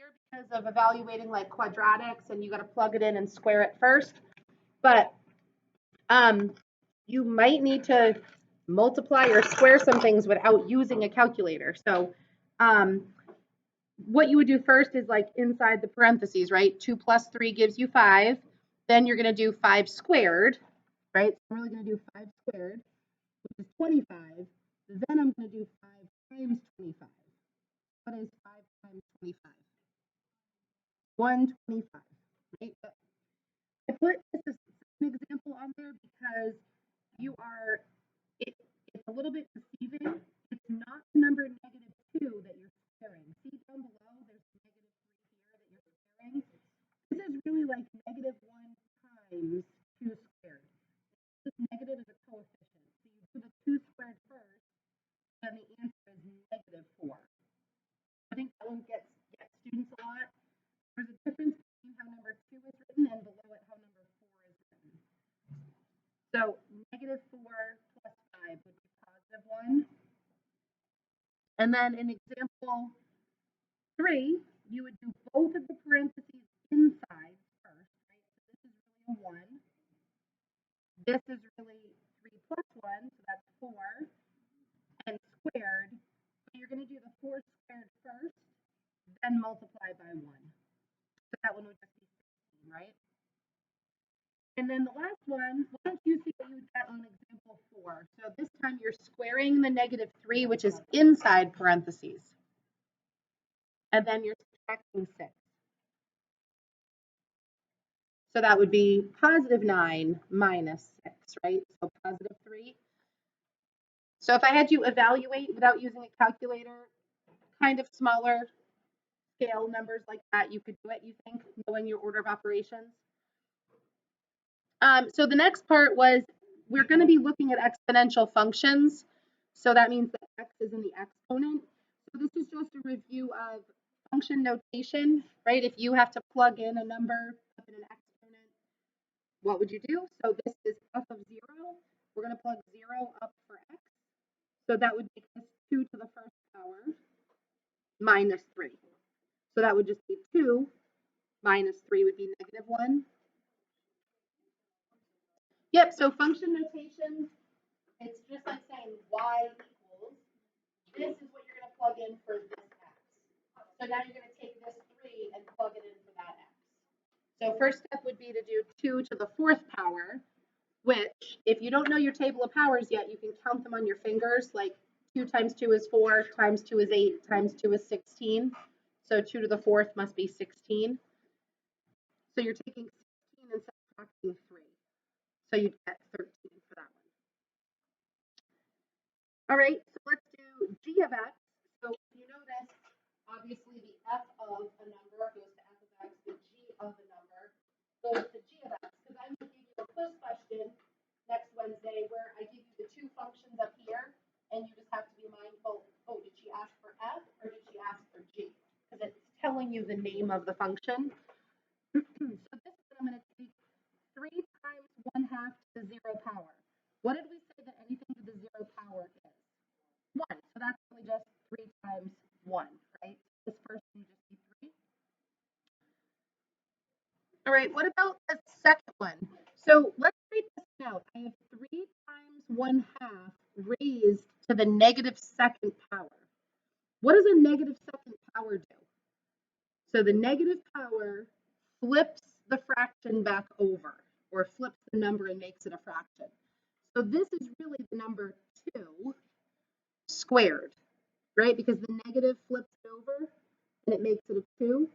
easier because of evaluating like quadratics and you got to plug it in and square it first. But you might need to multiply or square some things without using a calculator. So what you would do first is like inside the parentheses, right? 2 plus 3 gives you 5. Then you're going to do 5 squared, right? So I'm really going to do 5 squared, which is 25. Then I'm going to do 5 times 25. What is 5 times 25? 125, right? But I put this as an example on there because it's a little bit deceiving. It's not the number -2 that you're squaring. See down below, there's -3 here that you're squaring. This is really like -1 times 2 squared. This negative is a coefficient. So you do the 2 squared first, and the answer is -4. I think that one gets students a lot. There's a difference between how number 2 is written and below it how number 4 is written. So -4 plus 5 would be +1. And then in example 3, you would do both of the parentheses inside first, right? So this is really a 1. This is really 3 plus 1, so that's 4. And squared, so you're going to do the 4 squared first, then multiply by 1. So that one would just be 16, right? And then the last one, why don't you see what you got on example 4? So this time you're squaring the -3, which is inside parentheses. And then you're subtracting 6. So that would be +9 minus 6, right? So +3. So if I had you evaluate without using a calculator, kind of smaller scale numbers like that, you could do it, you think, knowing your order of operations? So the next part was we're going to be looking at exponential functions. So that means that x is in the exponent. So this is just a review of function notation, right? If you have to plug in a number up in an exponent, what would you do? So this is f of 0. We're going to plug 0 up for x. So that would make this 2 to the first power minus 3. So that would just be 2 minus 3 would be -1. Yep, so function notation, it's just like saying y equals, this is what you're going to plug in for this x. So now you're going to take this 3 and plug it in for that x. So first step would be to do 2 to the 4th power, which if you don't know your table of powers yet, you can count them on your fingers, like 2 times 2 is 4, times 2 is 8, times 2 is 16. So 2 to the 4th must be 16. So you're taking 16 and subtracting 3. So you'd get 13 for that one. All right, so let's do g of x. So if you notice, obviously the f of a number goes to f of x, the g of the number goes to g of x. Because I'm going to give you a quiz question next Wednesday where I give you the two functions up here, and you just have to be mindful, oh, did she ask for f or did she ask for g? Because it's telling you the name of the function. So this is what I'm going to take 3 times 1/2 to the 0 power. What did we say that anything to the 0 power is? 1. So that's really just 3 times 1, right? This first can just be 3. All right, what about the second one? So let's read this out. I have 3 times 1/2 raised to the -2nd power. What does a -2nd power do? So the negative power flips the fraction back over, or flips the number and makes it a fraction. So this is really the number 2 squared, right? Because the negative flips it over and it makes it a 2.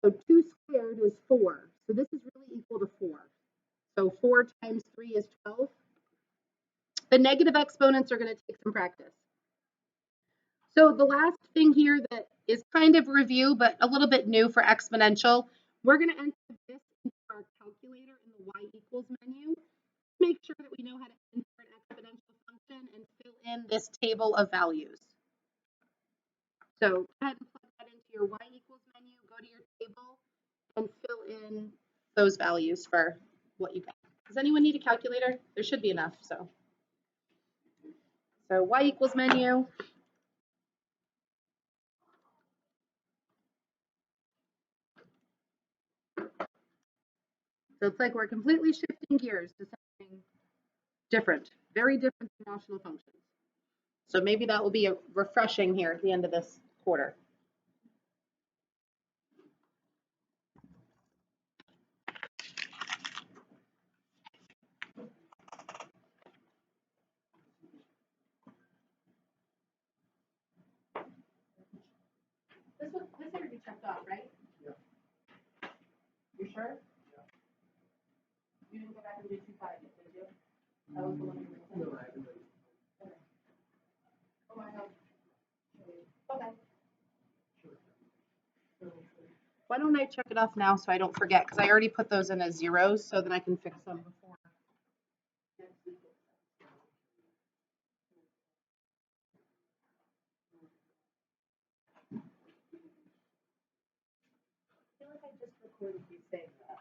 So 2 squared is 4. So this is really equal to 4. So 4 times 3 is 12. The negative exponents are going to take some practice. So the last thing here that is kind of review, but a little bit new for exponential, we're going to enter this into our calculator in the y equals menu. Make sure that we know how to enter an exponential function and fill in this table of values. So go ahead and plug that into your y equals menu, go to your table, and fill in those values for what you got. Does anyone need a calculator? There should be enough. So y equals menu. So it's like we're completely shifting gears to something different, very different than notional functions. So maybe that will be a refreshing here at the end of this quarter. This already checked off, right? Yeah. You sure? Yeah. You didn't go back and do 2.5 yet, did you? That was the one you were No, I haven't done it. Okay. Oh, I have. Okay. Sure. Why don't I check it off now so I don't forget? Because I already put those in as zeros, so then I can fix them before. I feel like I just recorded you saying that.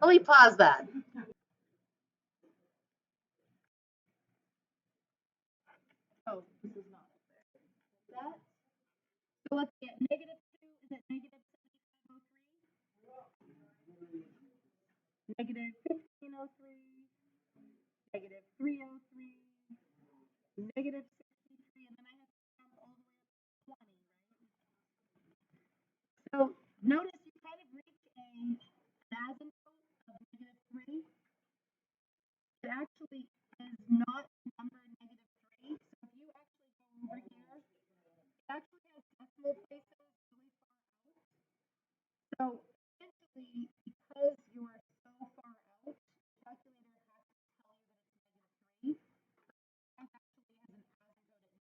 Let me pause that. Oh, this is not up there. That. So let's get -2 is at -7503, -1503, -303, -63, and then I have to jump all the way up to 20, right? So notice you kind of reach an asymptote of -3. It actually is not the number -3. So if you actually go over here, it actually has decimal places really far out. So essentially, because you are so far out, the calculator has to tell you that it's -3. That actually has an asymptote at -3.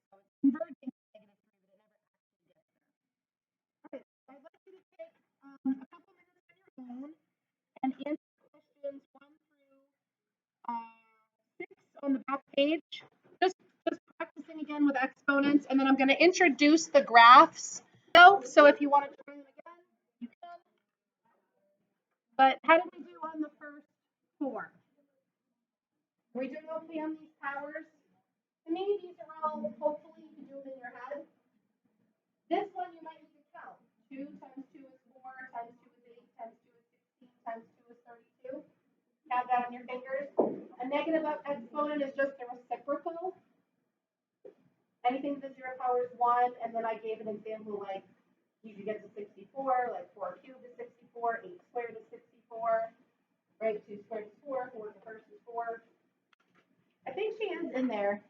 So it's converging to -3, but it never actually gets there. All right, so I'd like you to take a couple minutes on your own and answer questions 1 through 6 on the back page. Just practicing again with exponents, and then I'm going to introduce the graphs. So if you want to try them again, you can. But how did we do on the first 4? Are we doing okay on these powers? To me, these are all, hopefully you can do them in your head. This one you might need to count. 2 times 2 is 4, times 2 is 8, times 2 is 16, times 2 is 32. Count that on your fingers. A negative exponent is just the reciprocal. Anything to the 0 power is 1, and then I gave an example like you could get to 64, like 4 cubed is 64, 8 squared is 64, right? 2 squared is 4, 4 to the first is 4. I think she ends in there.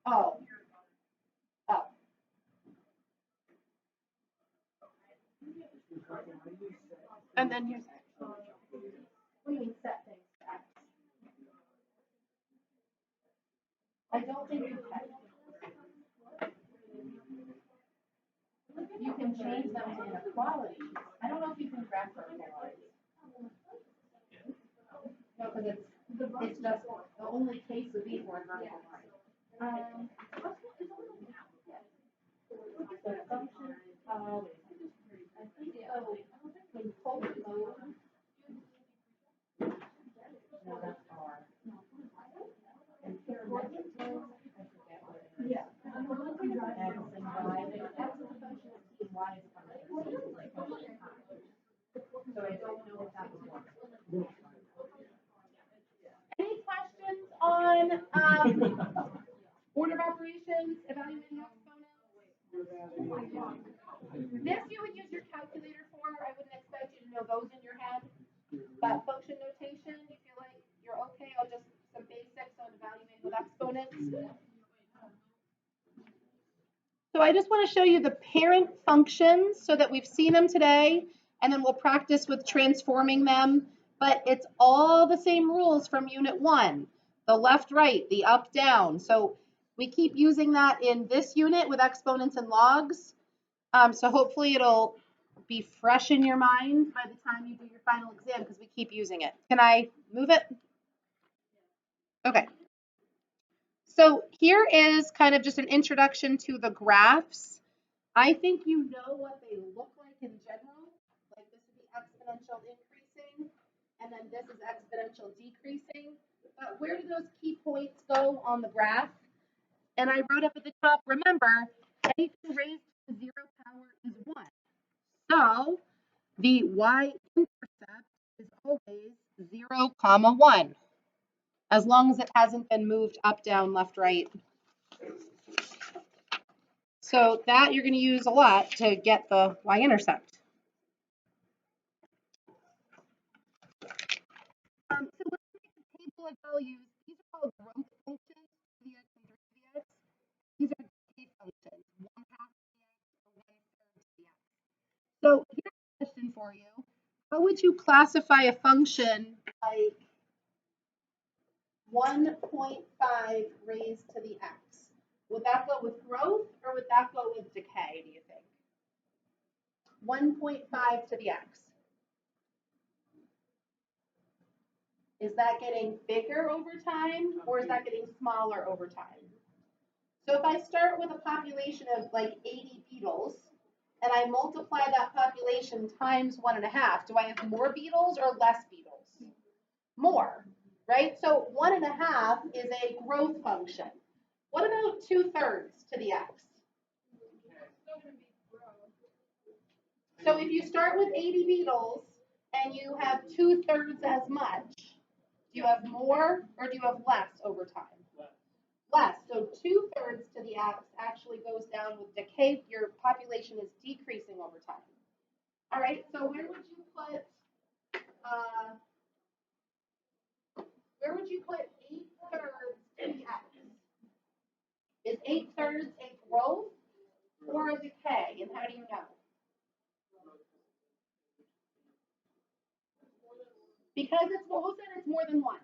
Oh. Oh. And then here's X. What do you mean set things to X? I don't think you can. You can change them to inequalities. I don't know if you can graph for inequalities. No, because it's just the only case of these were vertical lines. The function of, I think so, in total mode. No, that's R. And parametric mode, I forget what it is. Yeah. X and Y. X is a function of t, Y is a function of t. So I don't know if that would work. Any questions on order of operations, evaluating exponents? This you would use your calculator for. I wouldn't expect you to know those in your head. But function notation, you feel like you're okay? I'll just some basics on evaluating with exponents. So I just want to show you the parent functions so that we've seen them today, and then we'll practice with transforming them. But it's all the same rules from unit 1, the left, right, the up, down. So we keep using that in this unit with exponents and logs. So hopefully it'll be fresh in your mind by the time you do your final exam because we keep using it. Can I move it? Okay. So here is kind of just an introduction to the graphs. I think you know what they look like in general. Like this would be exponential increasing, and then this is exponential decreasing. But where do those key points go on the graph? And I wrote up at the top, remember, anything raised to the 0 power is 1. So the y-intercept is always 0, 1, as long as it hasn't been moved up, down, left, right. So that you're going to use a lot to get the y-intercept. So let's make a table of values. These are all growth functions, 2 x and 3x. These are decay functions, 1/2 to the x or 1/3 to the x. So here's a question for you. How would you classify a function like 1.5 raised to the x? Would that go with growth or would that go with decay, do you think? 1.5 to the x. Is that getting bigger over time or is that getting smaller over time? So if I start with a population of like 80 beetles and I multiply that population times 1.5, do I have more beetles or less beetles? More, right? So 1.5 is a growth function. What about 2/3 to the x? So if you start with 80 beetles and you have 2/3 as much, do you have more or do you have less over time? Less. So 2/3 to the x actually goes down with decay. Your population is decreasing over time. All right. So where would you put 8/3 to the x? Is 8/3 a growth or a decay? And how do you know? Because it's what was it? It's more than 1.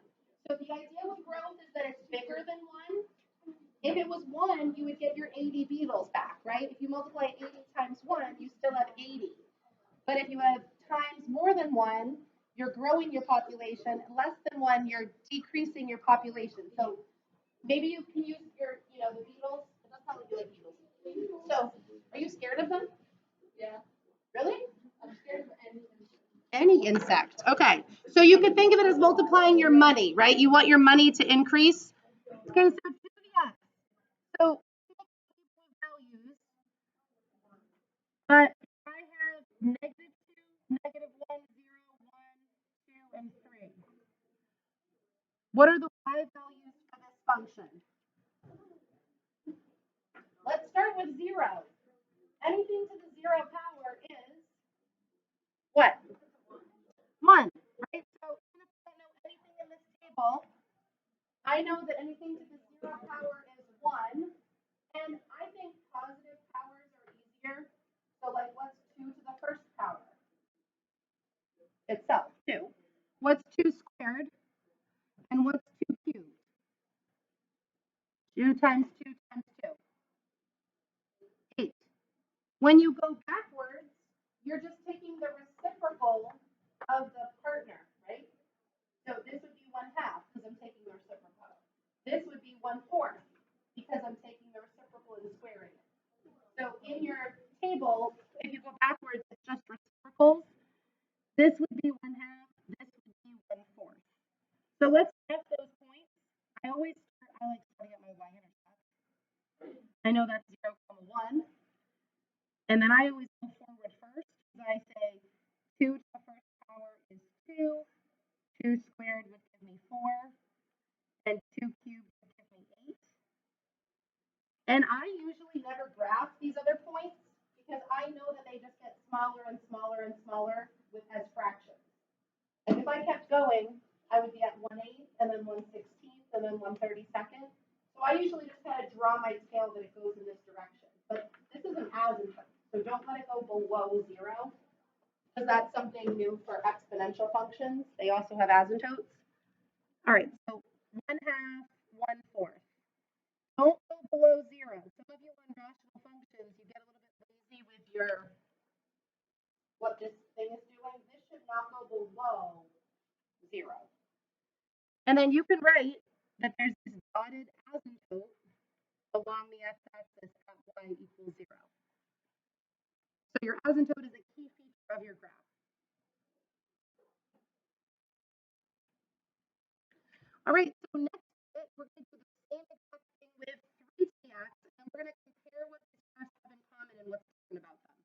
So the idea with growth is that it's bigger than 1. If it was 1, you would get your 80 beetles back, right? If you multiply 80 times 1, you still have 80. But if you have times more than 1, you're growing your population. Less than 1, you're decreasing your population. So maybe you can use the beetles. That's how you like beetles. So are you scared of them? Yeah. Really? I'm scared of any insect. Okay. So you could think of it as multiplying your money, right? You want your money to increase. Okay, so yeah. So values, but I have -2, -1, 0, 1, 2, and 3. What are the y values for this function? Let's start with 0. Anything to the 0 power is what? 1, right? So even if I don't know anything in this table, I know that anything to the 0 power is 1. And I think positive powers are easier. So like what's 2 to the first power? Itself, 2. What's 2 squared? And what's 2 cubed? 2 times 2 times 2. 8. When you go backwards, you're just taking the reciprocal of the partner, right? So this would be 1/2 because I'm taking the reciprocal. This would be 1/4 because I'm taking the reciprocal and squaring it. So in your table, if you go backwards, it's just reciprocals. This would be 1/2. This would be 1/4. So let's get those points. I like setting up my y-intercept. I know that's 0, 1. And then I always go forward first. I say 2 to the first power is 2. 2 squared would give me 4. And 2 cubed would give me 8. And I usually never graph these other points because I know that they just get smaller and smaller and smaller as fractions. And if I kept going, I would be at 1/8 and then 1/16 and then 1/32. So I usually just kind of draw my tail that it goes in this direction. But this is an asymptote, so don't let it go below 0 because that's something new for exponential functions. They also have asymptotes. All right, so 1/2, 1/4. Don't go below 0. Some of you on rational functions, you get a little bit lazy with what this thing is doing. This should not go below 0. And then you can write that there's this dotted asymptote along the x-axis at y equals 0. So your asymptote is a key feature of your graph. All right, so next we're going to do the same exact thing with 3 to the x, and we're going to compare what these graphs have in common and what's different about them.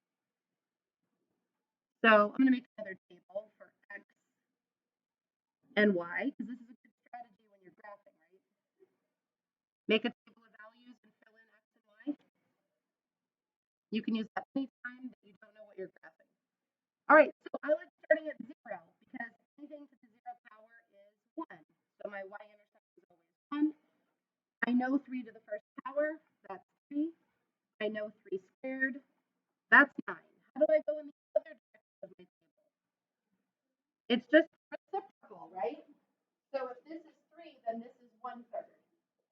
So I'm going to make another table for X and Y, because this is a good strategy when you're graphing, right? Make a table of values and fill in X and Y. You can use that anytime that you don't know what you're graphing. All right, so I like starting at 0 because anything to the 0 power is 1. So my y-intercept is always 1. I know 3 to the first power, that's 3. I know 3 squared, that's 9. How do I go in the other direction of my table? It's just reciprocal, right? So if this is 3, then this is 1/3.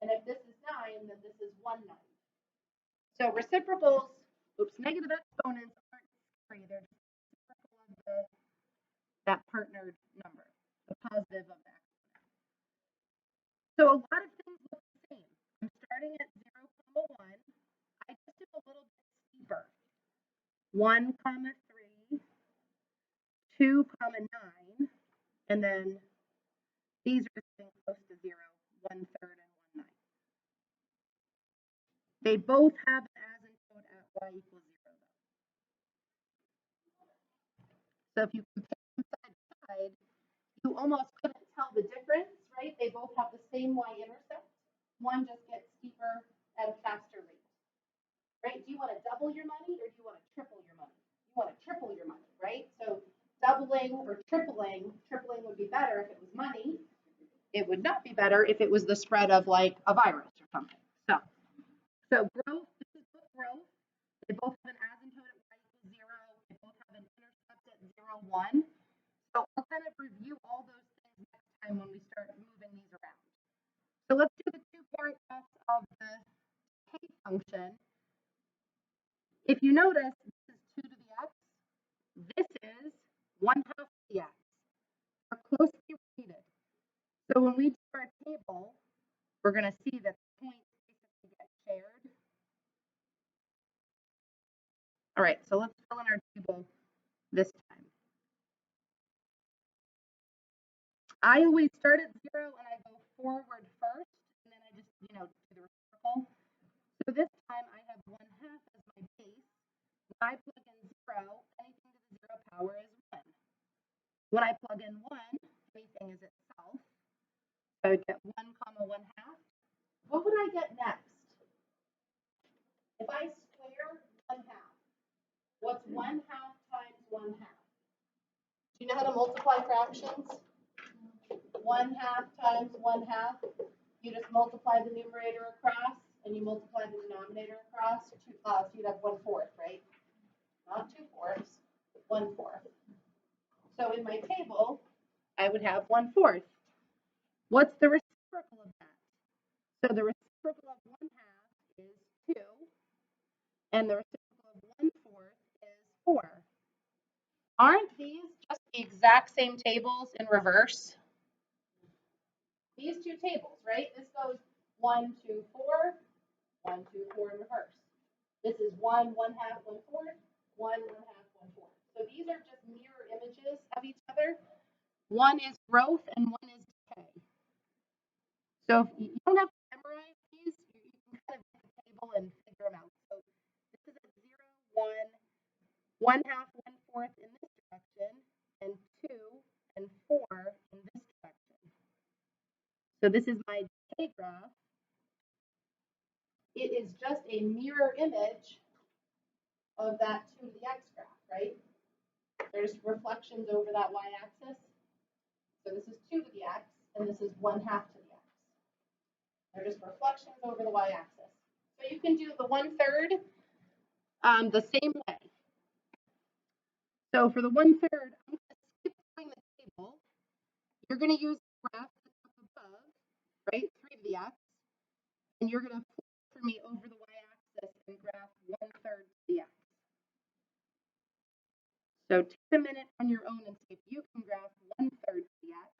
And if this is 9, then this is 1/9. So reciprocals, negative exponents aren't scary. They're just reciprocal of that partnered number, the positive of that. So a lot of things look the same. I'm starting at 0, 1. I just do a little bit steeper. 1, 3, 2, 9, and then these are getting close to 0, 1/3 and 1/9. They both have an asymptote at y equals 0, though. So if you compare them side to side, you almost couldn't tell the difference, right? They both have the same y-intercept. One just gets steeper at a faster rate, right? Do you want to double your money or do you want to triple your money? You want to triple your money, right? So doubling or tripling would be better if it was money. It would not be better if it was the spread of like a virus or something. So growth, this is both growth. They both have an asymptote at y equals 0. They both have an intercept at 0, 1. So I'll kind of review all those things next time when we start moving these around. So let's do the 2-part test of the decay function. If you notice, this is 2 to the x. This is 1/2 to the x. They're closely related. So when we do our table, we're going to see that the points basically get shared. All right, so let's fill in our table this time. I always start at 0 and I go forward first, and then I just, do the reciprocal. So this time I have 1/2 as my base. When I plug in 0, anything to the 0 power is 1. When I plug in 1, anything is itself. I would get 1, 1/2. What would I get next? If I square 1/2, what's 1/2 times 1/2? Do you know how to multiply fractions? 1/2 times 1/2. You just multiply the numerator across, and you multiply the denominator across. So you'd have 1/4, right? Not 2/4, 1/4. So in my table, I would have 1/4. What's the reciprocal of that? So the reciprocal of 1/2 is 2, and the reciprocal of 1/4 is 4. Aren't these just the exact same tables in reverse? These two tables, right? This goes 1, 2, 4, 1, 2, 4 in reverse. This is 1, 1/2, 1/4, 1, 1/2, 1/4. So these are just mirror images of each other. One is growth and one is decay. So if you don't have to memorize these, you can kind of make a table and figure them out. So this is at 0, 1, 1/2, 1/4 in this direction, and 2 and 4 in this direction. So this is my decay graph. It is just a mirror image of that 2 to the x graph, right? There's reflections over that y-axis. So this is 2 to the x, and this is 1/2 to the x. They're just reflections over the y-axis. So you can do the 1/3 the same way. So for the 1/3, I'm going to skip doing the table. You're going to use the graph that's up above, right, 3 to the x, and you're going to flip for me over the y-axis and graph 1/3 to the x. So take a minute on your own and see if you can graph 1/3 to the x.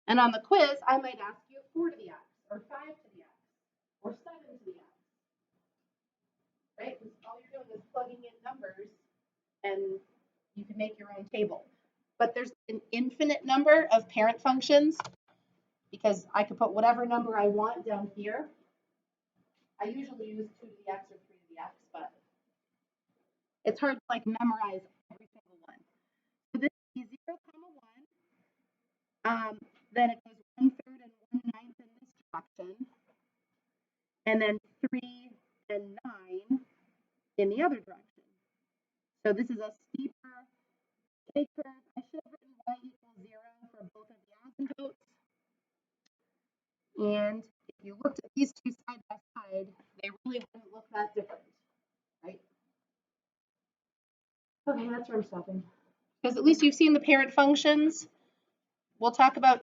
And on the quiz, I might ask you 4 to the x, or 5 to the x, or 7 to the x. Right? All you're doing is plugging in numbers, and you can make your own table. But there's an infinite number of parent functions, because I could put whatever number I want down here. I usually use 2 to the x or 3 to the x, but it's hard to like memorize every single one. So this is 0, 1. Then it goes 1/3 and 1/9 in this direction, and then 3 and 9 in the other direction. So this is a steeper J curve. I should have written y equals 0 for both of the asymptotes. And if you looked at these two side by side, they really wouldn't look that different, right? Okay, that's where I'm stopping. Because at least you've seen the parent functions. We'll talk about